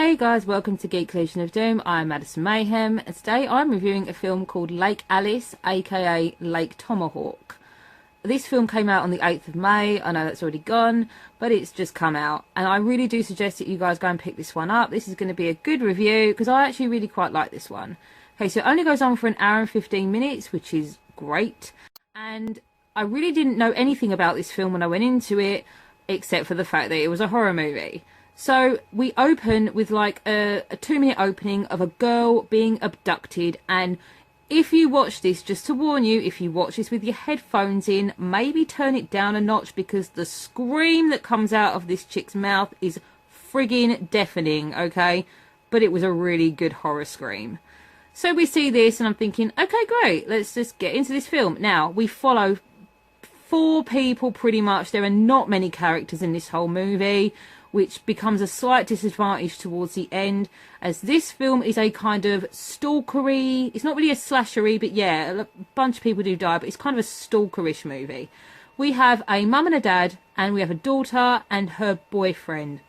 Hey guys, welcome to Geek Legion of Doom. I'm Madison Mayhem, and today I'm reviewing a film called Lake Alice, aka Lake Tomahawk. This film came out on the 8th of May. I know that's already gone, but it's just come out, and I really do suggest that you guys go and pick this one up. This is going to be a good review, because I actually really quite like this one. Okay, so it only goes on for an hour and 15 minutes, which is great, and I really didn't know anything about this film when I went into it, except for the fact that it was a horror movie. So we open with like a 2-minute opening of a girl being abducted, and if you watch this, just to warn you, if you watch this with your headphones in, maybe turn it down a notch, because the scream that comes out of this chick's mouth is friggin' deafening, okay? But it was a really good horror scream. So we see this and I'm thinking, okay, great, let's just get into this film. Now, we follow 4 people pretty much. There are not many characters in this whole movie, which becomes a slight disadvantage towards the end, as this film is a kind of stalkery, it's not really a slashery, but yeah, a bunch of people do die, but it's kind of a stalkerish movie. We have a mum and a dad, and we have a daughter and her boyfriend.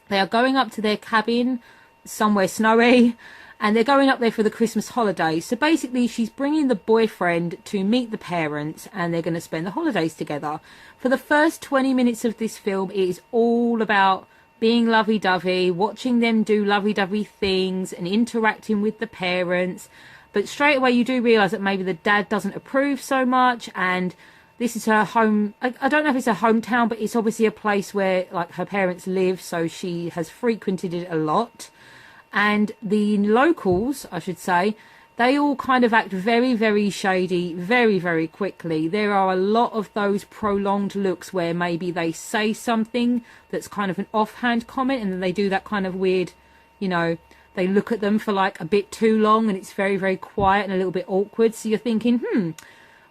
They are going up to their cabin somewhere snowy, and they're going up there for the Christmas holidays. So basically she's bringing the boyfriend to meet the parents, and they're going to spend the holidays together. For the first 20 minutes of this film, it is all about being lovey-dovey, watching them do lovey-dovey things and interacting with the parents. But straight away you do realise that maybe the dad doesn't approve so much, and this is her home. I don't know if it's her hometown, but it's obviously a place where like her parents live, so she has frequented it a lot. And the locals, I should say, they all kind of act very, very shady, very, very quickly. There are a lot of those prolonged looks where maybe they say something that's kind of an offhand comment, and then they do that kind of weird, you know, they look at them for like a bit too long, and it's very, very quiet and a little bit awkward. So you're thinking,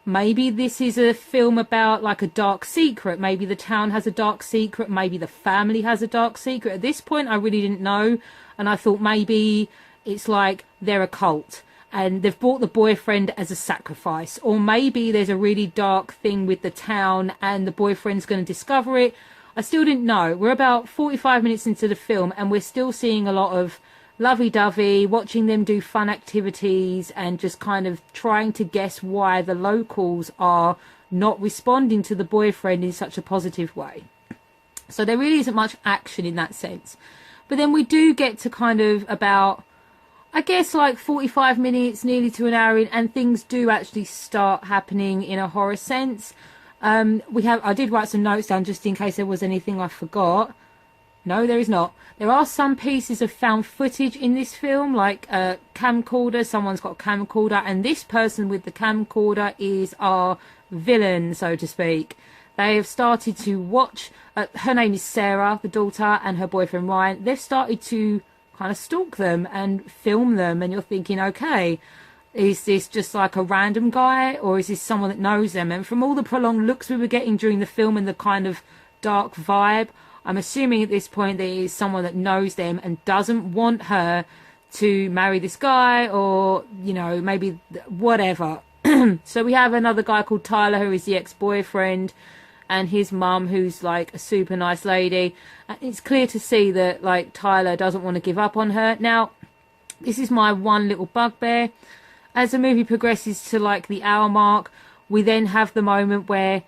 maybe this is a film about like a dark secret. Maybe the town has a dark secret. Maybe the family has a dark secret. At this point, I really didn't know. And I thought maybe it's like they're a cult and they've brought the boyfriend as a sacrifice. Or maybe there's a really dark thing with the town and the boyfriend's going to discover it. I still didn't know. We're about 45 minutes into the film and we're still seeing a lot of lovey-dovey, watching them do fun activities and just kind of trying to guess why the locals are not responding to the boyfriend in such a positive way. So there really isn't much action in that sense. But then we do get to kind of about, I guess, like 45 minutes, nearly to an hour in, and things do actually start happening in a horror sense. I did write some notes down just in case there was anything I forgot. No, there is not. There are some pieces of found footage in this film, like a camcorder. Someone's got a camcorder, and this person with the camcorder is our villain, so to speak. They have started to watch, her name is Sarah, the daughter, and her boyfriend Ryan. They've started to kind of stalk them and film them, and you're thinking, okay, is this just like a random guy, or is this someone that knows them? And from all the prolonged looks we were getting during the film and the kind of dark vibe, I'm assuming at this point there is someone that knows them and doesn't want her to marry this guy, or, you know, maybe whatever. So we have another guy called Tyler, who is the ex-boyfriend, and his mum, who's like a super nice lady. And it's clear to see that like Tyler doesn't want to give up on her. Now, this is my one little bugbear. As the movie progresses to like the hour mark, we then have the moment where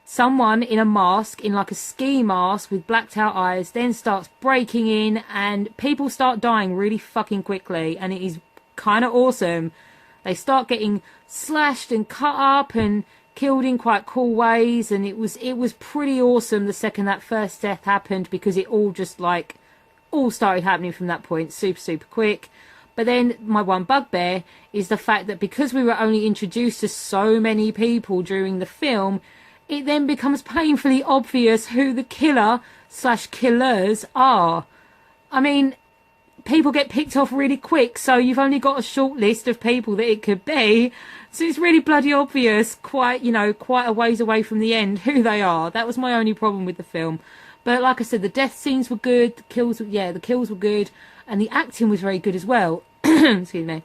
someone in a mask, in like a ski mask with blacked out eyes, then starts breaking in, and people start dying really fucking quickly, and it is kind of awesome. They start getting slashed and cut up and killed in quite cool ways, and it was pretty awesome the second that first death happened, because it all just like all started happening from that point super quick. But then my one bugbear is the fact that because we were only introduced to so many people during the film, it then becomes painfully obvious who the killer/killers are. I mean, people get picked off really quick, so you've only got a short list of people that it could be. So it's really bloody obvious, quite a ways away from the end, who they are. That was my only problem with the film. But like I said, the death scenes were good, the kills were good, and the acting was very good as well. Excuse me.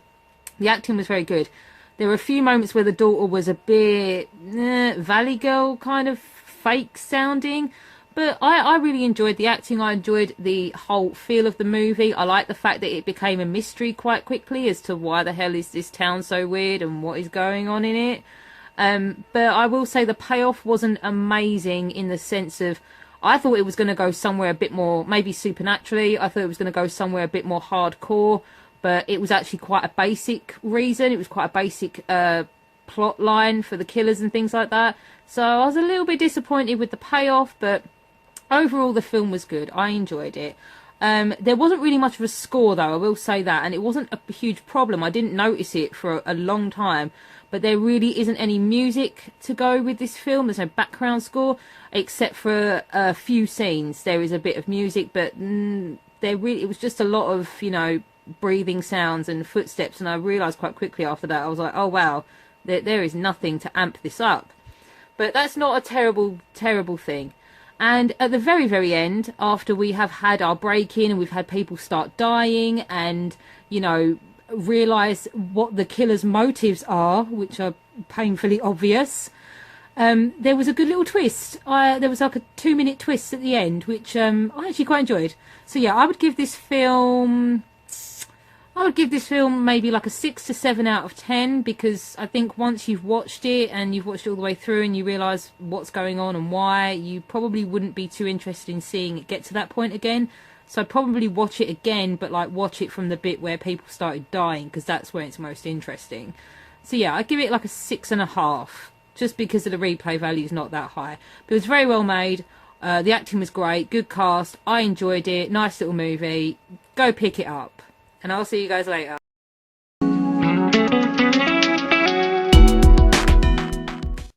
The acting was very good. There were a few moments where the daughter was a bit Valley Girl kind of fake sounding, But I really enjoyed the acting. I enjoyed the whole feel of the movie. I like the fact that it became a mystery quite quickly as to why the hell is this town so weird and what is going on in it. But I will say the payoff wasn't amazing in the sense of, I thought it was going to go somewhere a bit more, maybe supernaturally. I thought it was going to go somewhere a bit more hardcore, but it was actually quite a basic reason. It was quite a basic plot line for the killers and things like that. So I was a little bit disappointed with the payoff, but overall the film was good. I enjoyed it. There wasn't really much of a score though, I will say that, and it wasn't a huge problem. I didn't notice it for a long time, but there really isn't any music to go with this film. There's no background score, except for a few scenes. There is a bit of music, but it was just a lot of, you know, breathing sounds and footsteps, and I realised quite quickly after that, I was like, oh wow, there is nothing to amp this up. But that's not a terrible thing. And at the very, very end, after we have had our break-in and we've had people start dying and, you know, realise what the killer's motives are, which are painfully obvious, there was a good little twist. There was like a 2-minute twist at the end, which I actually quite enjoyed. So yeah, I would give this film maybe like a 6 to 7 out of 10, because I think once you've watched it and you've watched it all the way through and you realise what's going on and why, you probably wouldn't be too interested in seeing it get to that point again. So I'd probably watch it again, but like watch it from the bit where people started dying, because that's where it's most interesting. So yeah, I'd give it like a 6.5, just because of the replay value is not that high. But it was very well made. The acting was great, good cast. I enjoyed it. Nice little movie. Go pick it up. And I'll see you guys later.